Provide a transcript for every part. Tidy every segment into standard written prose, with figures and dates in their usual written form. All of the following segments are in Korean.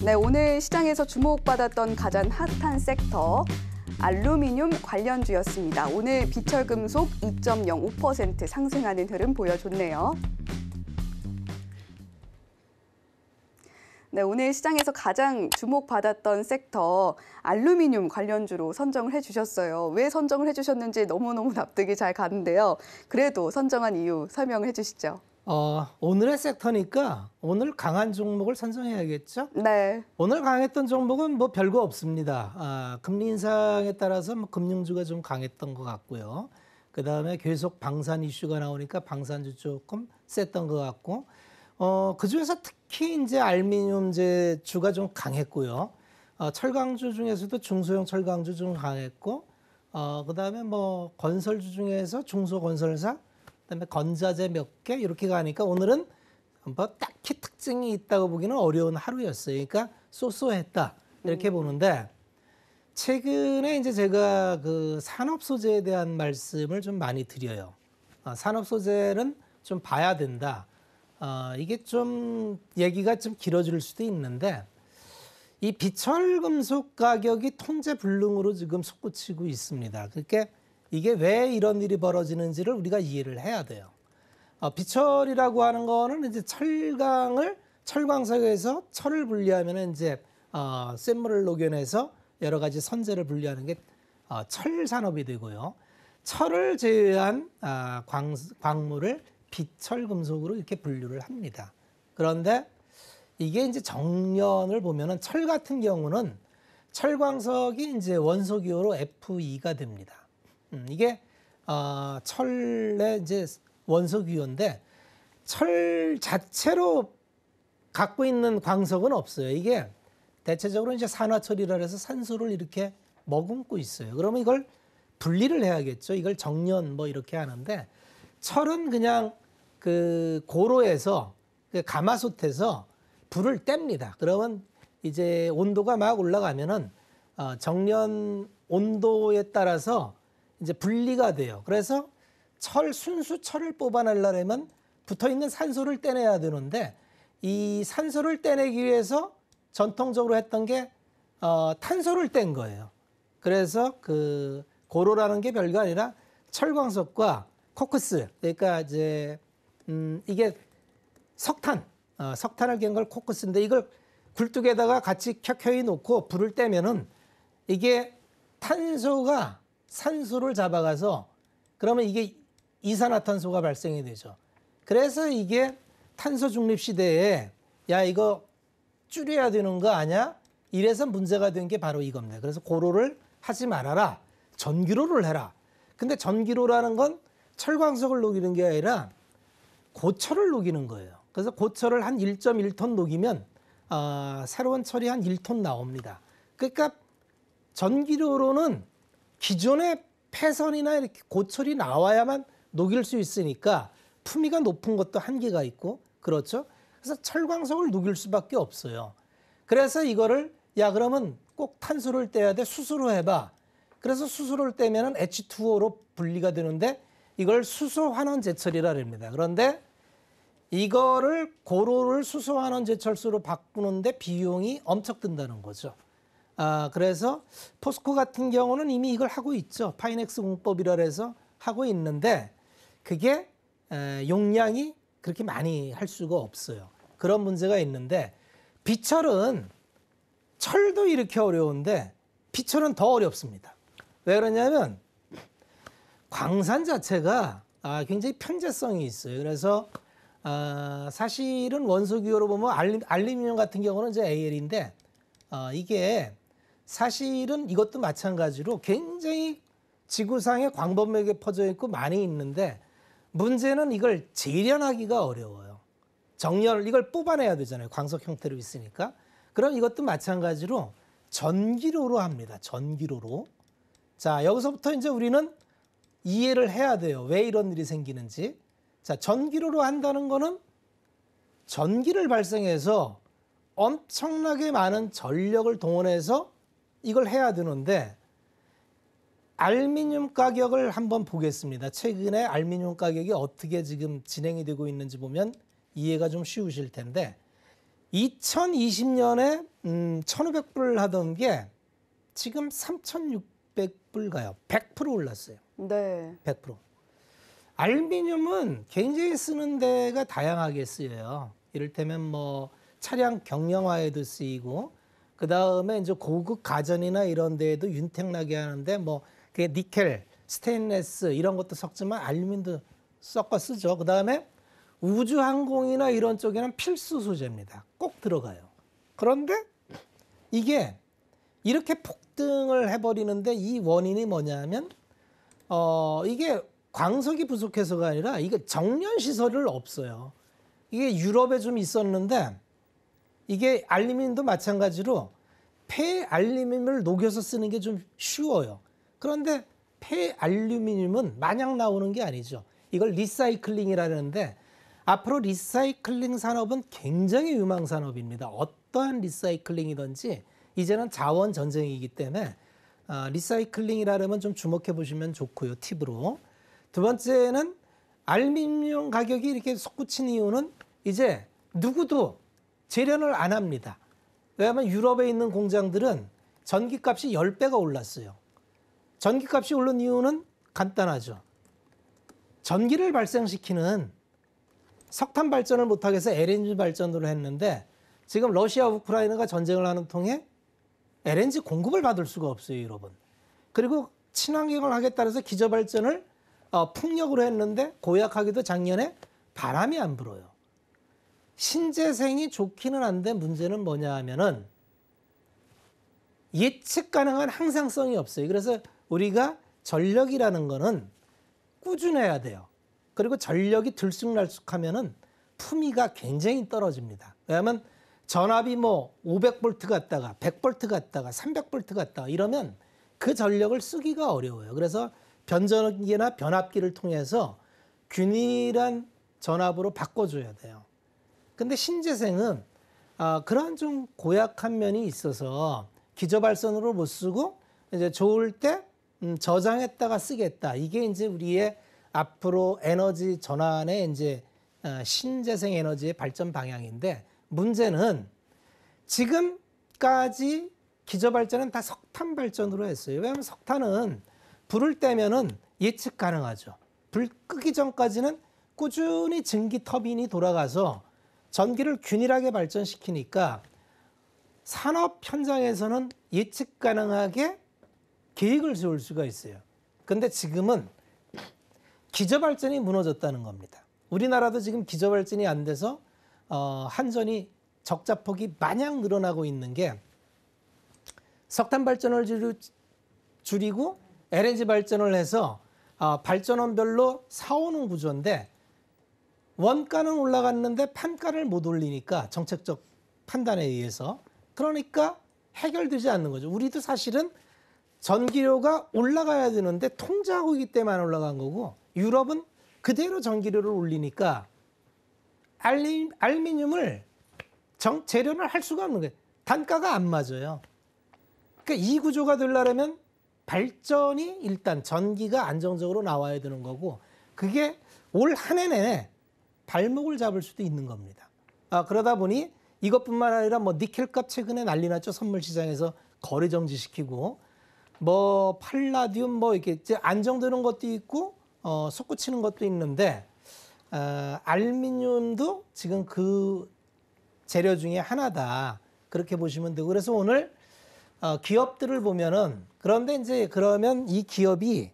네, 오늘 시장에서 주목받았던 가장 핫한 섹터, 알루미늄 관련주였습니다. 오늘 비철금속 2.05% 상승하는 흐름 보여줬네요. 네, 오늘 시장에서 가장 주목받았던 섹터, 알루미늄 관련주로 선정을 해주셨어요. 왜 선정을 해주셨는지 너무너무 납득이 잘 가는데요. 그래도 선정한 이유 설명을 해주시죠. 오늘의 섹터니까 오늘 강한 종목을 선정해야겠죠? 네. 오늘 강했던 종목은 뭐 별거 없습니다. 금리 인상에 따라서 뭐 금융주가 좀 강했던 것 같고요. 그 다음에 계속 방산 이슈가 나오니까 방산주 조금 셌던 것 같고, 그 중에서 특히 이제 알루미늄 주가 좀 강했고요. 철강주 중에서도 중소형 철강주 좀 강했고, 그 다음에 뭐 건설주 중에서 중소건설사, 그다음에 건자재 몇 개 이렇게 가니까 오늘은 뭐 딱히 특징이 있다고 보기는 어려운 하루였어요. 그러니까 쏘쏘했다 이렇게 보는데, 최근에 이제 제가 그 산업 소재에 대한 말씀을 좀 많이 드려요. 산업 소재는 좀 봐야 된다. 이게 좀 얘기가 좀 길어질 수도 있는데, 이 비철금속 가격이 통제 불능으로 지금 솟구치고 있습니다. 그러니까 이게 왜 이런 일이 벌어지는지를 우리가 이해를 해야 돼요. 비철이라고 하는 거는 이제 철광석에서 철을 분리하면 이제 쇳물을 녹여내서 여러 가지 선재를 분리하는 게 철 산업이 되고요. 철을 제외한 광물을 비철금속으로 이렇게 분류를 합니다. 그런데 이게 이제 정년을 보면은 철 같은 경우는 철광석이 이제 원소 기호로 Fe2가 됩니다. 이게 철의 이제 원소 기호인데, 철 자체로 갖고 있는 광석은 없어요. 이게 대체적으로 이제 산화철이라 해서 산소를 이렇게 머금고 있어요. 그러면 이걸 분리를 해야겠죠. 이걸 정년 뭐 이렇게 하는데, 철은 그냥 그 고로에서 그 가마솥에서 불을 뗍니다. 그러면 이제 온도가 막 올라가면은 정년 온도에 따라서 이제 분리가 돼요. 그래서 순수 철을 뽑아내려면 붙어있는 산소를 떼내야 되는데, 이 산소를 떼내기 위해서 전통적으로 했던 게 탄소를 뗀 거예요. 그래서 그 고로라는 게 별거 아니라 철광석과 코크스, 그러니까 이제 이게 석탄을 갠 걸 코크스인데, 이걸 굴뚝에다가 같이 켜켜이 놓고 불을 떼면은 이게 탄소가 산소를 잡아가서 그러면 이게 이산화탄소가 발생이 되죠. 그래서 이게 탄소 중립 시대에 야 이거 줄여야 되는 거 아니야? 이래서 문제가 된 게 바로 이겁니다. 그래서 고로를 하지 말아라. 전기로를 해라. 근데 전기로라는 건 철광석을 녹이는 게 아니라 고철을 녹이는 거예요. 그래서 고철을 한 1.1톤 녹이면 새로운 철이 한 1톤 나옵니다. 그러니까 전기로로는 기존의 폐선이나 이렇게 고철이 나와야만 녹일 수 있으니까 품위가 높은 것도 한계가 있고, 그렇죠? 그래서 철광석을 녹일 수밖에 없어요. 그래서 이거를 그러면 꼭 탄소를 떼야 돼. 수소로 해봐. 그래서 수소를 떼면은 H2O로 분리가 되는데 이걸 수소환원 제철이라 합니다. 그런데 이거를 고로를 수소환원 제철소로 바꾸는데 비용이 엄청 든다는 거죠. 그래서 포스코 같은 경우는 이미 이걸 하고 있죠. 파이넥스 공법이라 해서 하고 있는데, 그게 용량이 그렇게 많이 할 수가 없어요. 그런 문제가 있는데, 비철은 철도 이렇게 어려운데 비철은 더 어렵습니다. 왜 그러냐면 광산 자체가 굉장히 편재성이 있어요. 그래서 사실은 원소 기호로 보면 알루미늄 같은 경우는 이제 AL인데, 이게 사실은 이것도 마찬가지로 굉장히 지구상에 광범위하게 퍼져 있고 많이 있는데, 문제는 이걸 재련하기가 어려워요. 이걸 뽑아내야 되잖아요. 광석 형태로 있으니까. 그럼 이것도 마찬가지로 전기로로 합니다. 전기로로. 자, 여기서부터 이제 우리는 이해를 해야 돼요. 왜 이런 일이 생기는지. 자, 전기로로 한다는 거는 전기를 발생해서 엄청나게 많은 전력을 동원해서 이걸 해야 되는데, 알루미늄 가격을 한번 보겠습니다. 최근에 알루미늄 가격이 어떻게 지금 진행이 되고 있는지 보면 이해가 좀 쉬우실 텐데, 2020년에 1,500불 하던 게 지금 3,600불 가요. 100% 올랐어요. 네. 100%. 알루미늄은 굉장히 쓰는 데가 다양하게 쓰여요. 이를테면 뭐 차량 경량화에도 쓰이고, 그 다음에 이제 고급 가전이나 이런 데에도 윤택나게 하는데 뭐 그게 니켈, 스테인레스 이런 것도 섞지만 알루미늄도 섞어 쓰죠. 그 다음에 우주 항공이나 이런 쪽에는 필수 소재입니다. 꼭 들어가요. 그런데 이게 이렇게 폭등을 해버리는데 이 원인이 뭐냐면 이게 광석이 부족해서가 아니라 이게 정련 시설을 없어요. 이게 유럽에 좀 있었는데 이게 알루미늄도 마찬가지로 폐 알루미늄을 녹여서 쓰는 게 좀 쉬워요. 그런데 폐 알루미늄은 마냥 나오는 게 아니죠. 이걸 리사이클링이라는데 앞으로 리사이클링 산업은 굉장히 유망 산업입니다. 어떠한 리사이클링이든지 이제는 자원 전쟁이기 때문에 리사이클링이라면 좀 주목해 보시면 좋고요. 팁으로. 두 번째는 알루미늄 가격이 이렇게 솟구친 이유는 이제 누구도 재련을 안 합니다. 왜냐하면 유럽에 있는 공장들은 전기값이 10배가 올랐어요. 전기값이 오른 이유는 간단하죠. 전기를 발생시키는 석탄 발전을 못하게 해서 LNG 발전으로 했는데 지금 러시아 우크라이나가 전쟁을 하는 통에 LNG 공급을 받을 수가 없어요, 유럽은. 그리고 친환경을 하겠다 해서 기저발전을 풍력으로 했는데 고약하게도 작년에 바람이 안 불어요. 신재생이 좋기는 한데 문제는 뭐냐 하면은 예측 가능한 항상성이 없어요. 그래서 우리가 전력이라는 거는 꾸준해야 돼요. 그리고 전력이 들쑥날쑥하면은 품위가 굉장히 떨어집니다. 왜냐하면 전압이 뭐 500볼트 갔다가 100볼트 갔다가 300볼트 갔다가 이러면 그 전력을 쓰기가 어려워요. 그래서 변전기나 변압기를 통해서 균일한 전압으로 바꿔줘야 돼요. 근데 신재생은 그러한 좀 고약한 면이 있어서 기저발전으로 못 쓰고 이제 좋을 때 저장했다가 쓰겠다. 이게 이제 우리의 앞으로 에너지 전환의 이제 신재생 에너지의 발전 방향인데 문제는 지금까지 기저발전은 다 석탄 발전으로 했어요. 왜냐하면 석탄은 불을 떼면은 예측 가능하죠. 불 끄기 전까지는 꾸준히 증기 터빈이 돌아가서 전기를 균일하게 발전시키니까 산업 현장에서는 예측 가능하게 계획을 세울 수가 있어요. 근데 지금은 기저발전이 무너졌다는 겁니다. 우리나라도 지금 기저발전이 안 돼서 한전이 적자폭이 마냥 늘어나고 있는 게 석탄 발전을 줄이고 LNG 발전을 해서 발전원별로 사오는 구조인데 원가는 올라갔는데 판가를 못 올리니까 정책적 판단에 의해서 그러니까 해결되지 않는 거죠. 우리도 사실은 전기료가 올라가야 되는데 통제하고 있기 때문에 안 올라간 거고 유럽은 그대로 전기료를 올리니까 알루미늄을 재련을 할 수가 없는 거예요. 단가가 안 맞아요. 그러니까 이 구조가 되려면 발전이 일단 전기가 안정적으로 나와야 되는 거고 그게 올 한 해 내내 발목을 잡을 수도 있는 겁니다. 그러다 보니 이것뿐만 아니라 뭐 니켈값 최근에 난리 났죠. 선물 시장에서 거래 정지시키고 뭐 팔라디움 뭐 이렇게 안정되는 것도 있고 솟구치는 것도 있는데 알루미늄도 지금 그 재료 중에 하나다. 그렇게 보시면 되고 그래서 오늘 기업들을 보면은 그런데 이제 그러면 이 기업이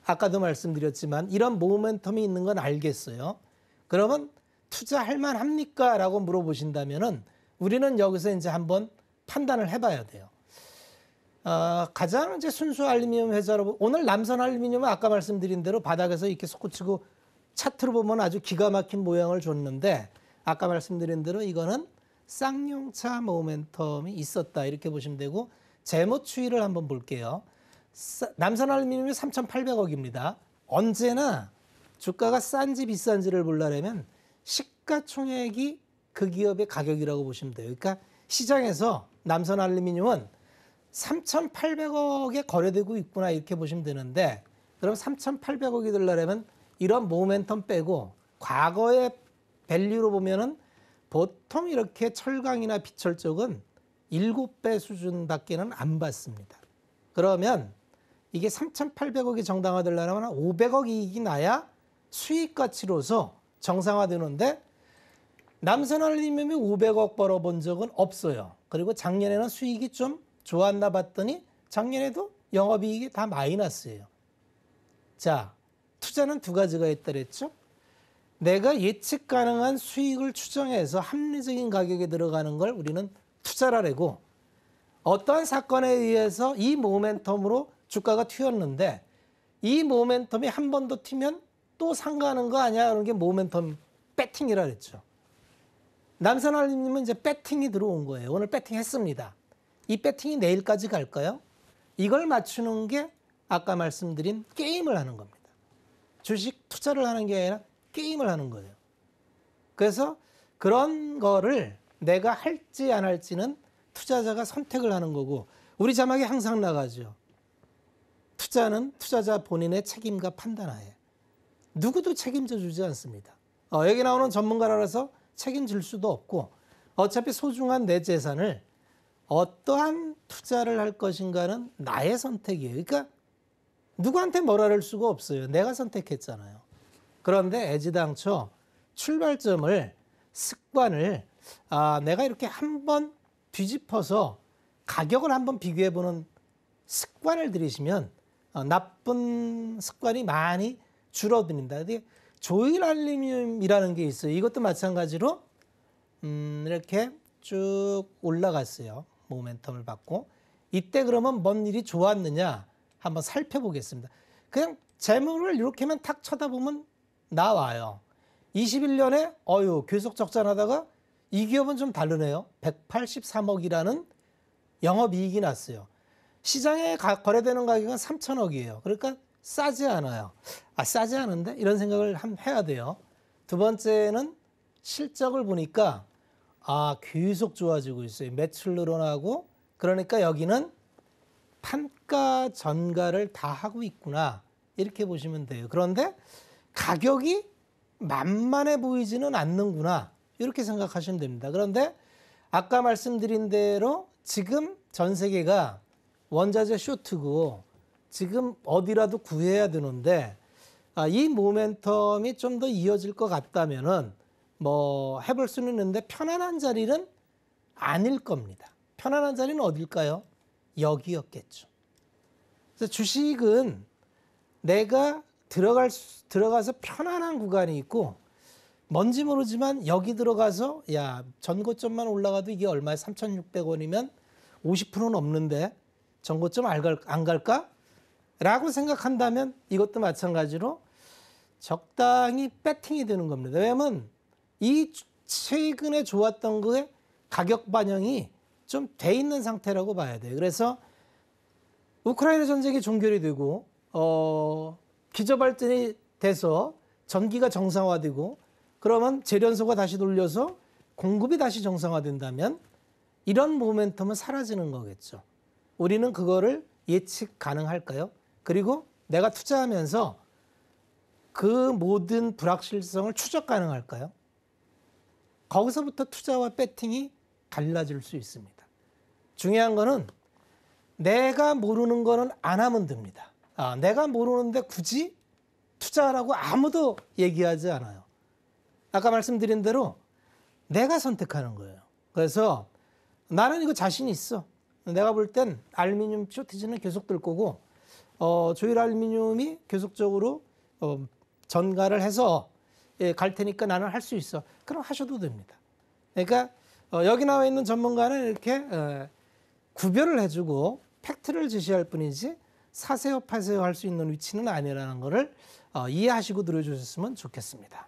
아까도 말씀드렸지만 이런 모멘텀이 있는 건 알겠어요. 그러면 투자할 만합니까? 라고 물어보신다면은 우리는 여기서 이제 한번 판단을 해봐야 돼요. 가장 이제 순수 알루미늄 회사로 오늘 남선 알루미늄은 아까 말씀드린 대로 바닥에서 이렇게 솟구치고 차트로 보면 아주 기가 막힌 모양을 줬는데 아까 말씀드린 대로 이거는 쌍용차 모멘텀이 있었다 이렇게 보시면 되고 재무 추이를 한번 볼게요. 남선 알루미늄이 3,800억입니다. 언제나 주가가 싼지 비싼지를 보려면 시가총액이 그 기업의 가격이라고 보시면 돼요. 그러니까 시장에서 남선 알루미늄은 3,800억에 거래되고 있구나 이렇게 보시면 되는데 그럼 3,800억이 되려면 이런 모멘텀 빼고 과거의 밸류로 보면은 보통 이렇게 철강이나 비철 쪽은 7배 수준밖에는 안 받습니다. 그러면 이게 3,800억이 정당화되려면 500억 이익이 나야 수익 가치로서 정상화되는데 남선알루미늄이 500억 벌어본 적은 없어요. 그리고 작년에는 수익이 좀 좋았나 봤더니 작년에도 영업이익이 다 마이너스예요. 자, 투자는 두 가지가 있다 그랬죠. 내가 예측 가능한 수익을 추정해서 합리적인 가격에 들어가는 걸 우리는 투자라고, 어떠한 사건에 의해서 이 모멘텀으로 주가가 튀었는데 이 모멘텀이 한 번 더 튀면 또 상가하는 거 아니야? 그런 게 모멘텀 배팅이라 그랬죠. 남선알루미늄은 이제 배팅이 들어온 거예요. 오늘 배팅했습니다. 이 배팅이 내일까지 갈까요? 이걸 맞추는 게 아까 말씀드린 게임을 하는 겁니다. 주식 투자를 하는 게 아니라 게임을 하는 거예요. 그래서 그런 거를 내가 할지 안 할지는 투자자가 선택을 하는 거고, 우리 자막에 항상 나가죠. 투자는 투자자 본인의 책임과 판단하에. 누구도 책임져 주지 않습니다. 여기 나오는 전문가라서 책임질 수도 없고, 어차피 소중한 내 재산을 어떠한 투자를 할 것인가는 나의 선택이에요. 그러니까 누구한테 뭐라 할 수가 없어요. 내가 선택했잖아요. 그런데 애지당초 출발점을, 습관을 내가 이렇게 한번 뒤집어서 가격을 한번 비교해보는 습관을 들이시면 나쁜 습관이 많이 줄어듭니다. 조일 알루미늄이라는 게 있어요. 이것도 마찬가지로 이렇게 쭉 올라갔어요. 모멘텀을 받고. 이때 그러면 뭔 일이 좋았느냐 한번 살펴보겠습니다. 그냥 재물을 이렇게만 탁 쳐다보면 나와요. 21년에 계속 적자나다가 이 기업은 좀 다르네요. 183억이라는 영업이익이 났어요. 시장에 거래되는 가격은 3천억이에요. 그러니까 싸지 않아요. 싸지 않은데? 이런 생각을 해야 돼요. 두 번째는 실적을 보니까 계속 좋아지고 있어요. 매출 늘어나고, 그러니까 여기는 판가 전가를 다 하고 있구나, 이렇게 보시면 돼요. 그런데 가격이 만만해 보이지는 않는구나, 이렇게 생각하시면 됩니다. 그런데 아까 말씀드린 대로 지금 전 세계가 원자재 쇼트고 지금 어디라도 구해야 되는데 이 모멘텀이 좀 더 이어질 것 같다면은 뭐 해볼 수는 있는데 편안한 자리는 아닐 겁니다. 편안한 자리는 어딜까요? 여기였겠죠. 그래서 주식은 내가 들어가서 편안한 구간이 있고, 뭔지 모르지만 여기 들어가서 전고점만 올라가도 이게 얼마야? 3,600원이면 50%는 넘는데 전고점 안 갈까? 라고 생각한다면 이것도 마찬가지로 적당히 배팅이 되는 겁니다. 왜냐하면 이 최근에 좋았던 거에 가격 반영이 좀 돼 있는 상태라고 봐야 돼요. 그래서 우크라이나 전쟁이 종결이 되고 기저발전이 돼서 전기가 정상화되고, 그러면 재련소가 다시 돌려서 공급이 다시 정상화된다면 이런 모멘텀은 사라지는 거겠죠. 우리는 그거를 예측 가능할까요? 그리고 내가 투자하면서 그 모든 불확실성을 추적 가능할까요? 거기서부터 투자와 배팅이 달라질 수 있습니다. 중요한 거는 내가 모르는 거는 안 하면 됩니다. 내가 모르는데 굳이 투자하라고 아무도 얘기하지 않아요. 아까 말씀드린 대로 내가 선택하는 거예요. 그래서 나는 이거 자신 있어. 내가 볼 땐 알루미늄 쇼티지는 계속 될 거고, 조일 알루미늄이 계속적으로 전가를 해서 갈 테니까 나는 할 수 있어. 그럼 하셔도 됩니다. 그러니까 여기 나와 있는 전문가는 이렇게 구별을 해주고 팩트를 제시할 뿐이지 사세요 파세요 할 수 있는 위치는 아니라는 것을 이해하시고 들어주셨으면 좋겠습니다.